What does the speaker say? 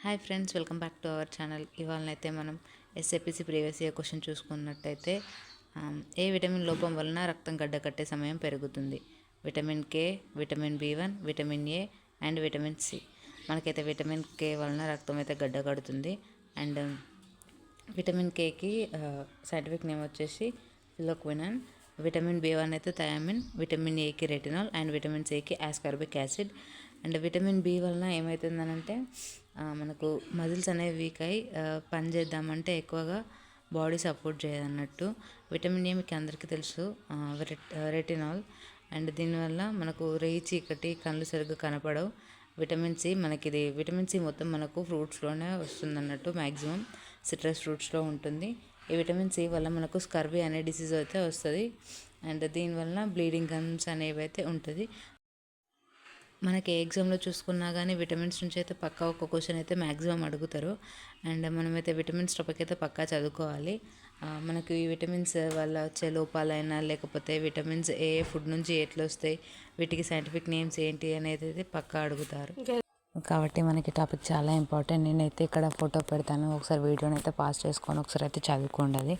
Hi friends, welcome back to our channel. ఇవాళనైతే మనం SAPC previous year question చూసుకున్నట్టయితే ఏ vitamin లోపం వలన రక్తం గడ్డకట్టే సమయం పెరుగుతుంది? Vitamin K, vitamin B1, vitamin A and vitamin C. మనకైతే విటమిన్ కే వలన రక్తం అయితే గడ్డ కడుతుంది. అండ్ విటమిన్ కేకి సైంటిఫిక్ నేమ్ వచ్చేసి ఫిలోక్వినన్. విటమిన్ B1 అయితే థయామిన్, విటమిన్ ఏకి రెటినాల్ అండ్ విటమిన్ సికి ascorbic acid. And vitamin B వలన ఏమవుతుందనంటే మనకు మజిల్స్ అనేవి వీక్ అయ్యి పని చేద్దామంటే ఎక్కువగా బాడీ సపోర్ట్ చేయదన్నట్టు. విటమిన్ ఏ మీకు అందరికీ తెలుసు, రెటినాల్. అండ్ దీనివల్ల మనకు రేయి చీకటి, కళ్ళు సరిగ్గా కనపడవు. విటమిన్ సి విటమిన్ సి మొత్తం మనకు ఫ్రూట్స్లోనే వస్తుందన్నట్టు, మ్యాక్సిమం సిట్రస్ ఫ్రూట్స్లో ఉంటుంది. ఈ విటమిన్ సి వల్ల మనకు స్కర్వీ అనే డిసీజ్ అయితే వస్తుంది. అండ్ దీనివల్ల బ్లీడింగ్ గమ్స్ అనేవి అయితే ఉంటుంది. మనకి ఏ ఎగ్జామ్లో చూసుకున్నా కానీ విటమిన్స్ నుంచి అయితే పక్కా ఒక క్వశ్చన్ అయితే మ్యాక్సిమం అడుగుతారు. అండ్ మనమైతే విటమిన్స్ టాపిక్ అయితే పక్కా చదువుకోవాలి. మనకు ఈ విటమిన్స్ వల్ల వచ్చే లోపాలైనా లేకపోతే విటమిన్స్ ఏ ఫుడ్ నుంచి ఎట్లా వస్తాయి, వీటికి సైంటిఫిక్ నేమ్స్ ఏంటి అనేది అయితే పక్కా అడుగుతారు. కాబట్టి మనకి టాపిక్ చాలా ఇంపార్టెంట్. నేనైతే ఇక్కడ ఫోటో పెడతాను, ఒకసారి వీడియోని అయితే పాస్ చేసుకొని ఒకసారి అయితే చదువుకోండి.